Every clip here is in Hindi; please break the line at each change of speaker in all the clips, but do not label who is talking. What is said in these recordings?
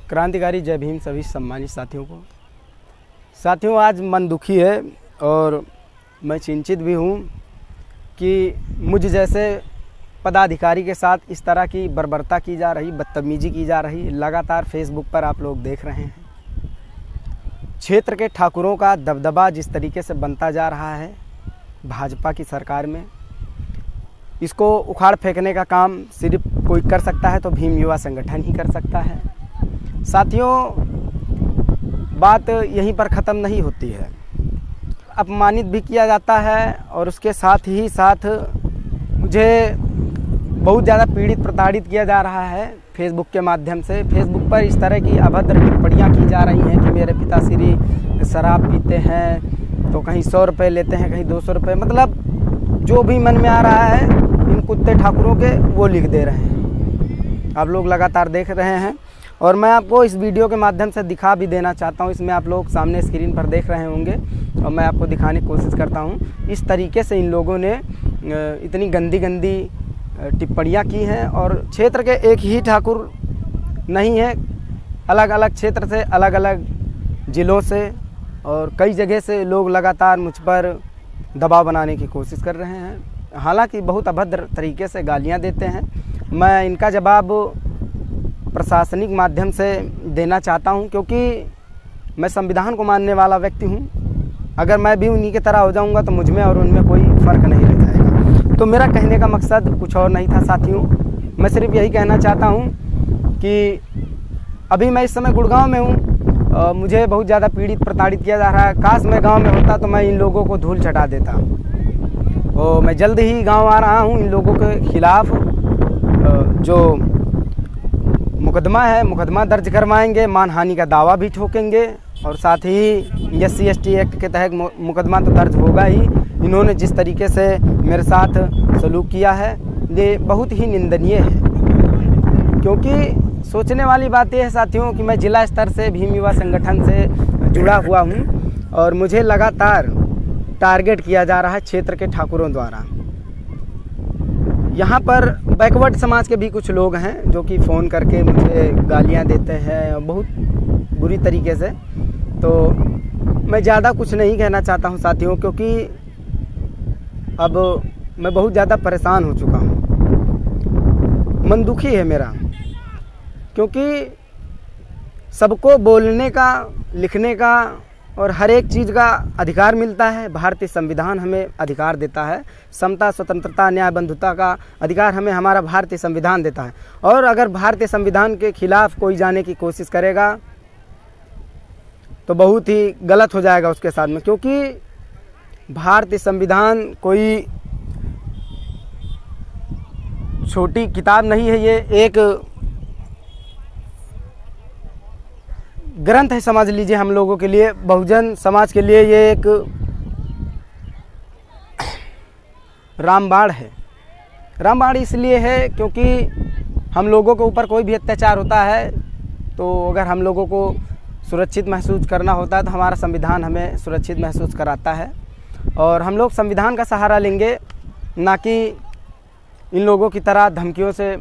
क्रांतिकारी जय भीम सभी सम्मानित साथियों को। साथियों, आज मन दुखी है और मैं चिंतित भी हूँ कि मुझ जैसे पदाधिकारी के साथ इस तरह की बर्बरता की जा रही, बदतमीजी की जा रही लगातार फेसबुक पर आप लोग देख रहे हैं। क्षेत्र के ठाकुरों का दबदबा जिस तरीके से बनता जा रहा है भाजपा की सरकार में, इसको उखाड़ फेंकने का काम सिर्फ कोई कर सकता है तो भीम युवा संगठन ही कर सकता है। साथियों, बात यहीं पर ख़त्म नहीं होती है, अपमानित भी किया जाता है और उसके साथ ही साथ मुझे बहुत ज़्यादा पीड़ित प्रताड़ित किया जा रहा है फेसबुक के माध्यम से। फेसबुक पर इस तरह की अभद्र टिप्पणियाँ की जा रही हैं कि मेरे पिताश्री शराब पीते हैं तो कहीं 100 रुपये लेते हैं, कहीं 200 रुपये, मतलब जो भी मन में आ रहा है इन कुत्ते ठाकुरों के वो लिख दे रहे हैं। आप लोग लगातार देख रहे हैं और मैं आपको इस वीडियो के माध्यम से दिखा भी देना चाहता हूं। इसमें आप लोग सामने स्क्रीन पर देख रहे होंगे और मैं आपको दिखाने की कोशिश करता हूं। इस तरीके से इन लोगों ने इतनी गंदी गंदी टिप्पणियां की हैं और क्षेत्र के एक ही ठाकुर नहीं है, अलग अलग क्षेत्र से, अलग अलग ज़िलों से और कई जगह से लोग लगातार मुझ पर दबाव बनाने की कोशिश कर रहे हैं। हालांकि बहुत अभद्र तरीके से गालियां देते हैं। मैं इनका जवाब प्रशासनिक माध्यम से देना चाहता हूं क्योंकि मैं संविधान को मानने वाला व्यक्ति हूं। अगर मैं भी उन्हीं की तरह हो जाऊंगा तो मुझ में और उनमें कोई फ़र्क नहीं रह जाएगा। तो मेरा कहने का मकसद कुछ और नहीं था साथियों। मैं सिर्फ यही कहना चाहता हूं कि अभी मैं इस समय गुड़गांव में हूं। मुझे बहुत ज़्यादा पीड़ित प्रताड़ित किया जा रहा है। काश मैं गांव में होता तो मैं इन लोगों को धूल चटा देता। और मैं जल्द ही गांव आ रहा हूं। इन लोगों के खिलाफ़ जो मुकदमा है, मुकदमा दर्ज करवाएंगे, मानहानि का दावा भी ठोकेंगे और साथ ही SC/ST एक्ट के तहत मुकदमा तो दर्ज होगा ही। इन्होंने जिस तरीके से मेरे साथ सलूक किया है ये बहुत ही निंदनीय है, क्योंकि सोचने वाली बात यह है साथियों कि मैं जिला स्तर से भीम युवा संगठन से जुड़ा हुआ हूं और मुझे लगातार टारगेट किया जा रहा है क्षेत्र के ठाकुरों द्वारा। यहाँ पर बैकवर्ड समाज के भी कुछ लोग हैं जो कि फ़ोन करके मुझे गालियाँ देते हैं बहुत बुरी तरीके से। तो मैं ज़्यादा कुछ नहीं कहना चाहता हूँ साथियों, क्योंकि अब मैं बहुत ज़्यादा परेशान हो चुका हूँ। मन दुखी है मेरा, क्योंकि सबको बोलने का, लिखने का और हर एक चीज़ का अधिकार मिलता है। भारतीय संविधान हमें अधिकार देता है, समता, स्वतंत्रता, न्याय, बंधुता का अधिकार हमें हमारा भारतीय संविधान देता है। और अगर भारतीय संविधान के खिलाफ़ कोई जाने की कोशिश करेगा तो बहुत ही गलत हो जाएगा उसके साथ में, क्योंकि भारतीय संविधान कोई छोटी किताब नहीं है। ये एक ग्रंथ है, समझ लीजिए हम लोगों के लिए, बहुजन समाज के लिए ये एक रामबाण है। रामबाण इसलिए है क्योंकि हम लोगों के ऊपर कोई भी अत्याचार होता है तो अगर हम लोगों को सुरक्षित महसूस करना होता है तो हमारा संविधान हमें सुरक्षित महसूस कराता है और हम लोग संविधान का सहारा लेंगे, ना कि इन लोगों की तरह धमकियों से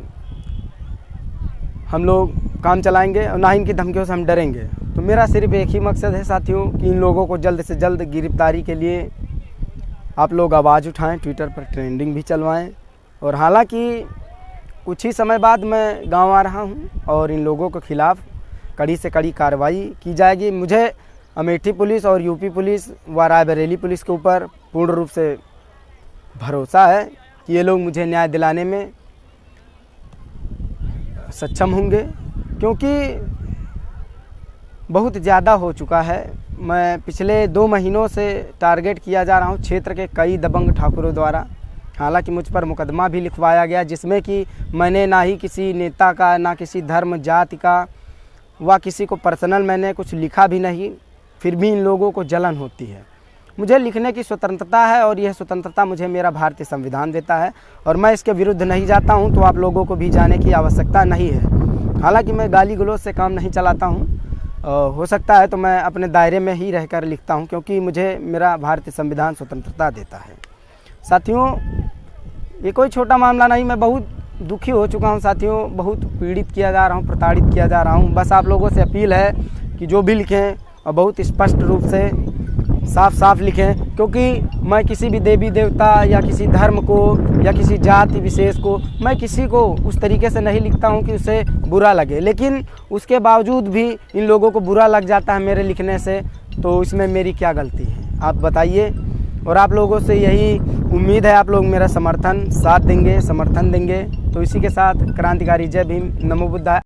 हम लोग काम चलाएंगे और ना इनकी धमकियों से हम डरेंगे। तो मेरा सिर्फ एक ही मकसद है साथियों कि इन लोगों को जल्द से जल्द गिरफ्तारी के लिए आप लोग आवाज़ उठाएं, ट्विटर पर ट्रेंडिंग भी चलवाएं। और हालांकि कुछ ही समय बाद मैं गांव आ रहा हूं और इन लोगों के खिलाफ़ कड़ी से कड़ी कार्रवाई की जाएगी। मुझे अमेठी पुलिस और यूपी पुलिस व रायबरेली पुलिस के ऊपर पूर्ण रूप से भरोसा है कि ये लोग मुझे न्याय दिलाने में सक्षम होंगे, क्योंकि बहुत ज़्यादा हो चुका है। मैं पिछले 2 महीनों से टारगेट किया जा रहा हूँ क्षेत्र के कई दबंग ठाकुरों द्वारा। हालांकि मुझ पर मुकदमा भी लिखवाया गया जिसमें कि मैंने ना ही किसी नेता का, ना किसी धर्म जाति का व किसी को पर्सनल मैंने कुछ लिखा भी नहीं, फिर भी इन लोगों को जलन होती है। मुझे लिखने की स्वतंत्रता है और यह स्वतंत्रता मुझे मेरा भारतीय संविधान देता है और मैं इसके विरुद्ध नहीं जाता हूं, तो आप लोगों को भी जाने की आवश्यकता नहीं है। हालांकि मैं गाली गलौज से काम नहीं चलाता हूं, हो सकता है तो मैं अपने दायरे में ही रहकर लिखता हूं, क्योंकि मुझे मेरा भारतीय संविधान स्वतंत्रता देता है। साथियों, ये कोई छोटा मामला नहीं, मैं बहुत दुखी हो चुका हूँ साथियों, बहुत पीड़ित किया जा रहा हूँ, प्रताड़ित किया जा रहा हूँ। बस आप लोगों से अपील है कि जो भी लिखें और बहुत स्पष्ट रूप से साफ साफ लिखें, क्योंकि मैं किसी भी देवी देवता या किसी धर्म को या किसी जाति विशेष को, मैं किसी को उस तरीके से नहीं लिखता हूं कि उसे बुरा लगे, लेकिन उसके बावजूद भी इन लोगों को बुरा लग जाता है मेरे लिखने से, तो इसमें मेरी क्या गलती है आप बताइए। और आप लोगों से यही उम्मीद है, आप लोग मेरा साथ देंगे, समर्थन देंगे। तो इसी के साथ क्रांतिकारी जय भीम, नमो बुद्धाय।